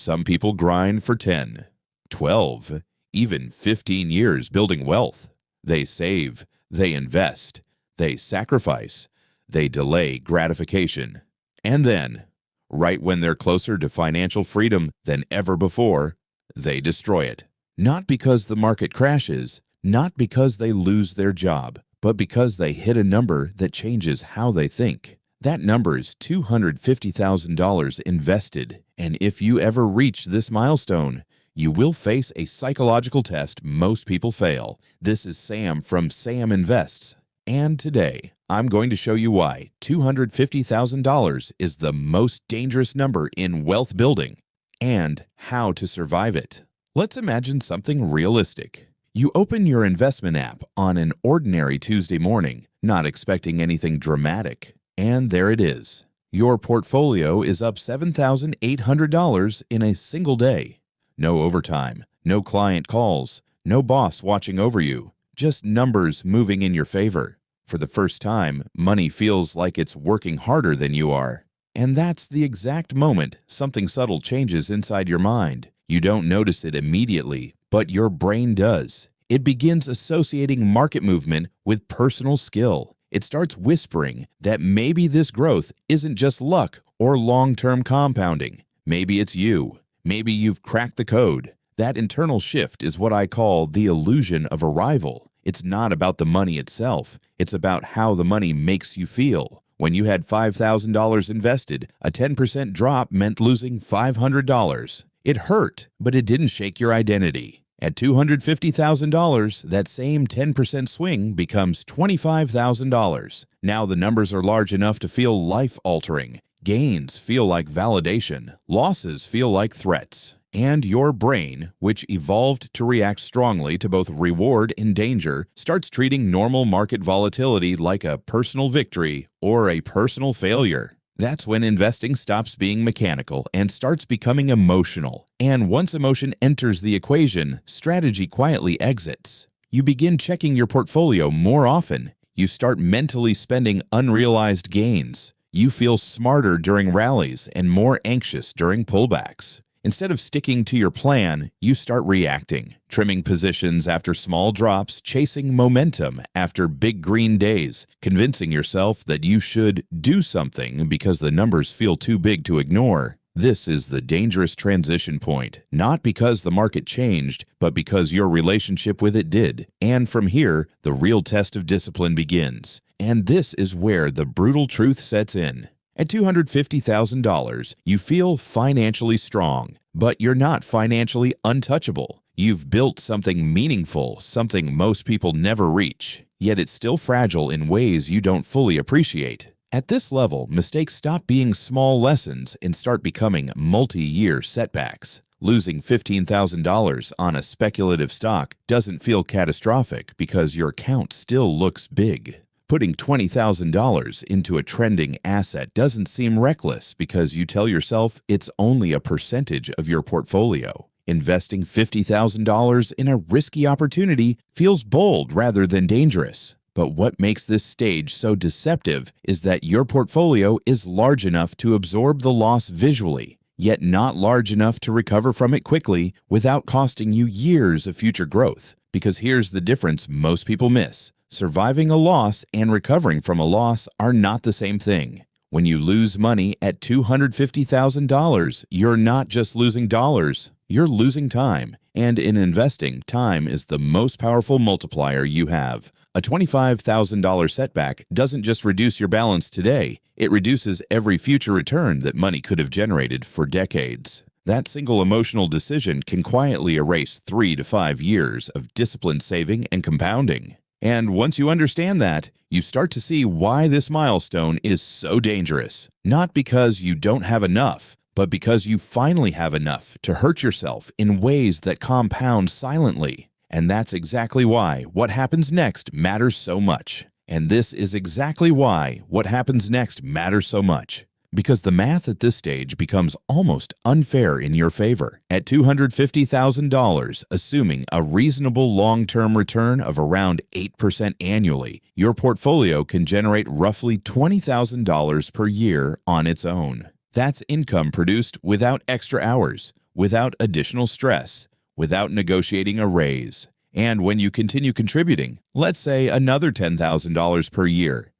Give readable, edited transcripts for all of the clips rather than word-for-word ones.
Some people grind for 10, 12, even 15 years building wealth. They save, they invest, they sacrifice, they delay gratification. And then, right when they're closer to financial freedom than ever before, they destroy it. Not because the market crashes, not because they lose their job, but because they hit a number that changes how they think. That number is $250,000 invested, and if you ever reach this milestone, you will face a psychological test most people fail. This is Sam from Sam Invests, and today I'm going to show you why $250,000 is the most dangerous number in wealth building and how to survive it. Let's imagine something realistic. You open your investment app on an ordinary Tuesday morning, not expecting anything dramatic. And there it is. Your portfolio is up $7,800 in a single day. No overtime, no client calls, no boss watching over you, just numbers moving in your favor. For the first time, money feels like it's working harder than you are. And that's the exact moment something subtle changes inside your mind. You don't notice it immediately, but your brain does. It begins associating market movement with personal skill. It starts whispering that maybe this growth isn't just luck or long-term compounding. Maybe it's you. Maybe you've cracked the code. That internal shift is what I call the illusion of arrival. It's not about the money itself. It's about how the money makes you feel. When you had $5,000 invested, a 10% drop meant losing $500. It hurt, but it didn't shake your identity. At $250,000, that same 10% swing becomes $25,000. Now the numbers are large enough to feel life-altering. Gains feel like validation. Losses feel like threats. And your brain, which evolved to react strongly to both reward and danger, starts treating normal market volatility like a personal victory or a personal failure. That's when investing stops being mechanical and starts becoming emotional. And once emotion enters the equation, strategy quietly exits. You begin checking your portfolio more often. You start mentally spending unrealized gains. You feel smarter during rallies and more anxious during pullbacks. Instead of sticking to your plan, you start reacting, trimming positions after small drops, chasing momentum after big green days, convincing yourself that you should do something because the numbers feel too big to ignore. This is the dangerous transition point, not because the market changed, but because your relationship with it did. And from here, the real test of discipline begins. And this is where the brutal truth sets in. At $250,000, you feel financially strong, but you're not financially untouchable. You've built something meaningful, something most people never reach, yet it's still fragile in ways you don't fully appreciate. At this level, mistakes stop being small lessons and start becoming multi-year setbacks. Losing $15,000 on a speculative stock doesn't feel catastrophic because your account still looks big. Putting $20,000 into a trending asset doesn't seem reckless because you tell yourself it's only a percentage of your portfolio. Investing $50,000 in a risky opportunity feels bold rather than dangerous. But what makes this stage so deceptive is that your portfolio is large enough to absorb the loss visually, yet not large enough to recover from it quickly without costing you years of future growth. Because here's the difference most people miss. Surviving a loss and recovering from a loss are not the same thing. When you lose money at $250,000, you're not just losing dollars, you're losing time. And in investing, time is the most powerful multiplier you have. A $25,000 setback doesn't just reduce your balance today, it reduces every future return that money could have generated for decades. That single emotional decision can quietly erase 3 to 5 years of disciplined saving and compounding. And once you understand that, you start to see why this milestone is so dangerous. Not because you don't have enough, but because you finally have enough to hurt yourself in ways that compound silently. And that's exactly why what happens next matters so much. And this is exactly why what happens next matters so much. Because the math at this stage becomes almost unfair in your favor. At $250,000, assuming a reasonable long-term return of around 8% annually, your portfolio can generate roughly $20,000 per year on its own. That's income produced without extra hours, without additional stress, without negotiating a raise. And when you continue contributing, let's say another $10,000 per year,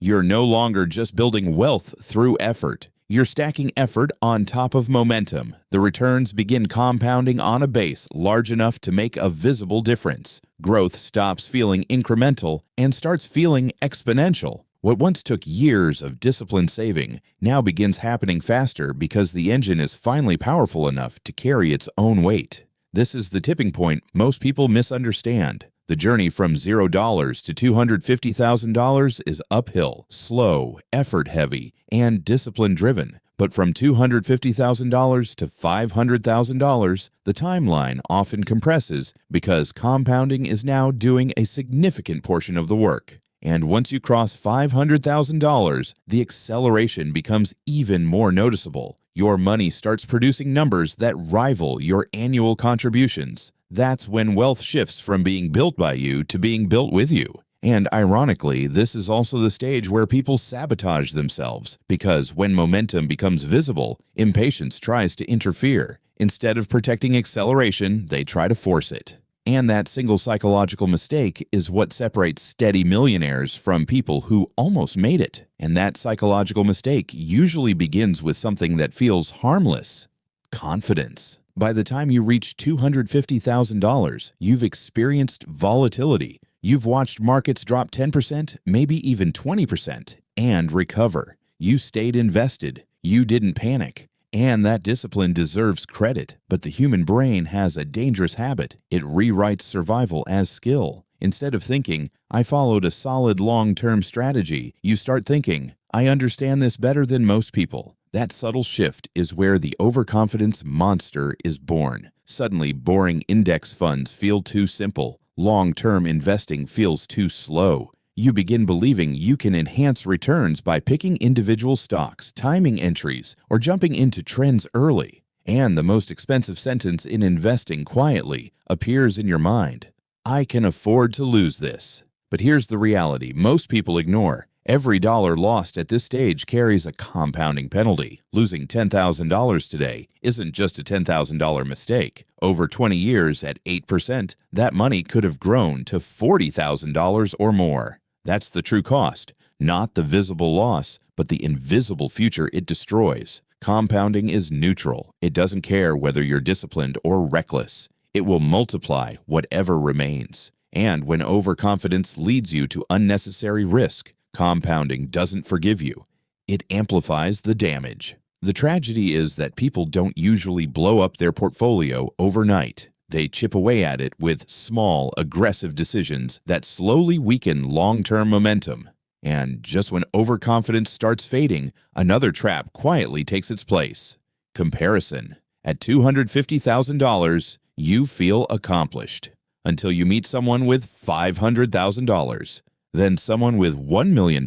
you're no longer just building wealth through effort. You're stacking effort on top of momentum. The returns begin compounding on a base large enough to make a visible difference. Growth stops feeling incremental and starts feeling exponential. What once took years of disciplined saving now begins happening faster because the engine is finally powerful enough to carry its own weight. This is the tipping point most people misunderstand. The journey from $0 to $250,000 is uphill, slow, effort-heavy, and discipline-driven. But from $250,000 to $500,000, the timeline often compresses because compounding is now doing a significant portion of the work. And once you cross $500,000, the acceleration becomes even more noticeable. Your money starts producing numbers that rival your annual contributions. That's when wealth shifts from being built by you to being built with you. And ironically, this is also the stage where people sabotage themselves, because when momentum becomes visible, impatience tries to interfere. Instead of protecting acceleration, they try to force it. And that single psychological mistake is what separates steady millionaires from people who almost made it. And that psychological mistake usually begins with something that feels harmless: confidence. By the time you reach $250,000, you've experienced volatility. You've watched markets drop 10%, maybe even 20%, and recover. You stayed invested. You didn't panic. And that discipline deserves credit. But the human brain has a dangerous habit. It rewrites survival as skill. Instead of thinking, "I followed a solid long-term strategy," you start thinking, "I understand this better than most people." That subtle shift is where the overconfidence monster is born. Suddenly, boring index funds feel too simple. Long-term investing feels too slow. You begin believing you can enhance returns by picking individual stocks, timing entries, or jumping into trends early. And the most expensive sentence in investing quietly appears in your mind: "I can afford to lose this." But here's the reality most people ignore. Every dollar lost at this stage carries a compounding penalty. Losing $10,000 today isn't just a $10,000 mistake. Over 20 years at 8%, that money could have grown to $40,000 or more. That's the true cost, not the visible loss, but the invisible future it destroys. Compounding is neutral. It doesn't care whether you're disciplined or reckless. It will multiply whatever remains. And when overconfidence leads you to unnecessary risk, compounding doesn't forgive you. It amplifies the damage. The tragedy is that people don't usually blow up their portfolio overnight. They chip away at it with small, aggressive decisions that slowly weaken long-term momentum. And just when overconfidence starts fading, another trap quietly takes its place: comparison. At $250,000, you feel accomplished, until you meet someone with $500,000. Then someone with $1 million.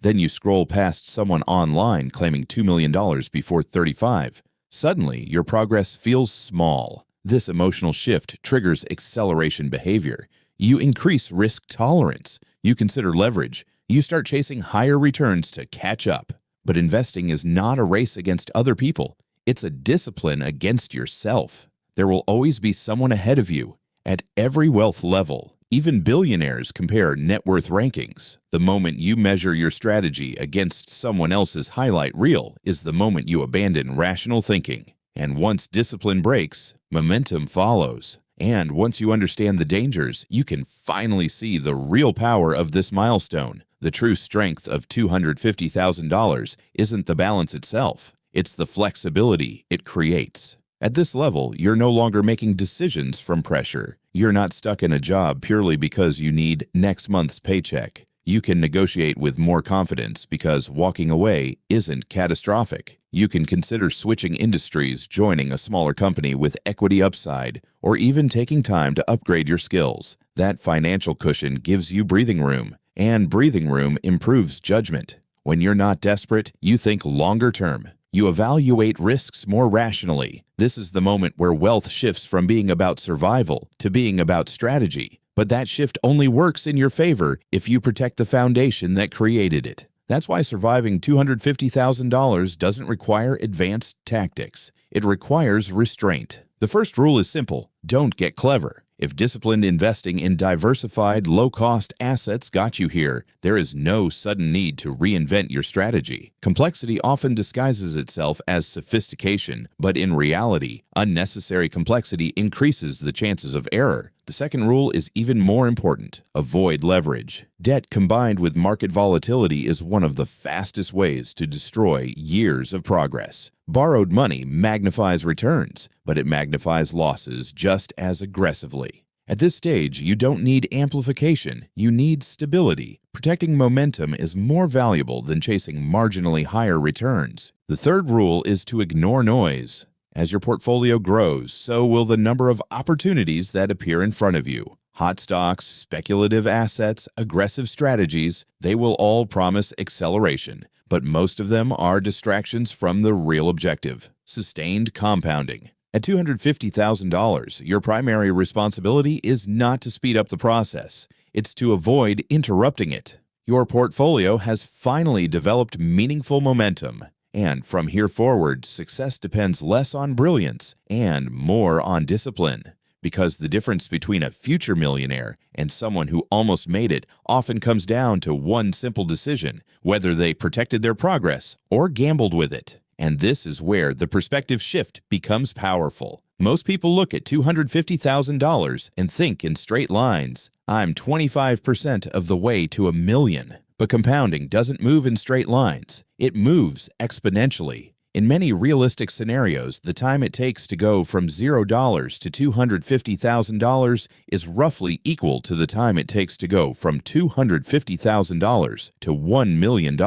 Then you scroll past someone online claiming $2 million before 35. Suddenly, your progress feels small. This emotional shift triggers acceleration behavior. You increase risk tolerance. You consider leverage. You start chasing higher returns to catch up. But investing is not a race against other people. It's a discipline against yourself. There will always be someone ahead of you at every wealth level. Even billionaires compare net worth rankings. The moment you measure your strategy against someone else's highlight reel is the moment you abandon rational thinking. And once discipline breaks, momentum follows. And once you understand the dangers, you can finally see the real power of this milestone. The true strength of $250,000 isn't the balance itself. It's the flexibility it creates. At this level, you're no longer making decisions from pressure. You're not stuck in a job purely because you need next month's paycheck. You can negotiate with more confidence because walking away isn't catastrophic. You can consider switching industries, joining a smaller company with equity upside, or even taking time to upgrade your skills. That financial cushion gives you breathing room, and breathing room improves judgment. When you're not desperate, you think longer term. You evaluate risks more rationally. This is the moment where wealth shifts from being about survival to being about strategy. But that shift only works in your favor if you protect the foundation that created it. That's why surviving $250,000 doesn't require advanced tactics. It requires restraint. The first rule is simple: don't get clever. If disciplined investing in diversified, low-cost assets got you here, there is no sudden need to reinvent your strategy. Complexity often disguises itself as sophistication, but in reality, unnecessary complexity increases the chances of error. The second rule is even more important: avoid leverage. Debt combined with market volatility is one of the fastest ways to destroy years of progress. Borrowed money magnifies returns, but it magnifies losses just as aggressively. At this stage, you don't need amplification, you need stability. Protecting momentum is more valuable than chasing marginally higher returns. The third rule is to ignore noise. As your portfolio grows, so will the number of opportunities that appear in front of you. Hot stocks, speculative assets, aggressive strategies, they will all promise acceleration, but most of them are distractions from the real objective: sustained compounding. At $250,000, your primary responsibility is not to speed up the process. It's to avoid interrupting it. Your portfolio has finally developed meaningful momentum. And from here forward, success depends less on brilliance and more on discipline. Because the difference between a future millionaire and someone who almost made it often comes down to one simple decision: whether they protected their progress or gambled with it. And this is where the perspective shift becomes powerful. Most people look at $250,000 and think in straight lines. I'm 25% of the way to $1 million. But compounding doesn't move in straight lines. It moves exponentially. In many realistic scenarios, the time it takes to go from $0 to $250,000 is roughly equal to the time it takes to go from $250,000 to $1 million,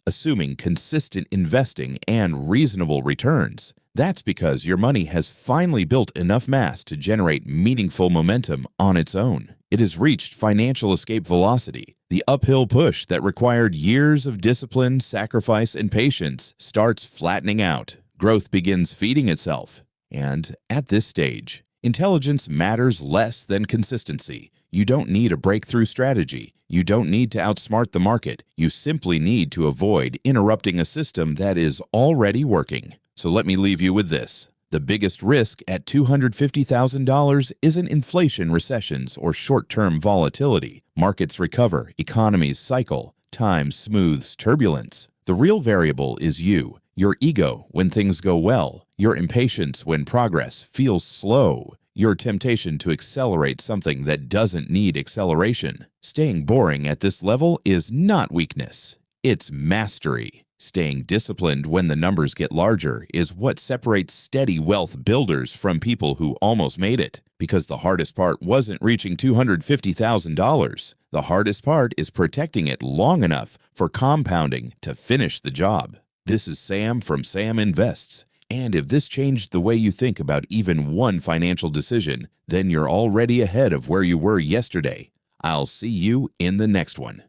assuming consistent investing and reasonable returns. That's because your money has finally built enough mass to generate meaningful momentum on its own. It has reached financial escape velocity. The uphill push that required years of discipline, sacrifice, and patience starts flattening out. Growth begins feeding itself. And at this stage, intelligence matters less than consistency. You don't need a breakthrough strategy. You don't need to outsmart the market. You simply need to avoid interrupting a system that is already working. So let me leave you with this. The biggest risk at $250,000 isn't inflation, recessions, or short-term volatility. Markets recover, economies cycle, time smooths turbulence. The real variable is you, your ego when things go well, your impatience when progress feels slow, your temptation to accelerate something that doesn't need acceleration. Staying boring at this level is not weakness, it's mastery. Staying disciplined when the numbers get larger is what separates steady wealth builders from people who almost made it. Because the hardest part wasn't reaching $250,000. The hardest part is protecting it long enough for compounding to finish the job. This is Sam from Sam Invests. And if this changed the way you think about even one financial decision, then you're already ahead of where you were yesterday. I'll see you in the next one.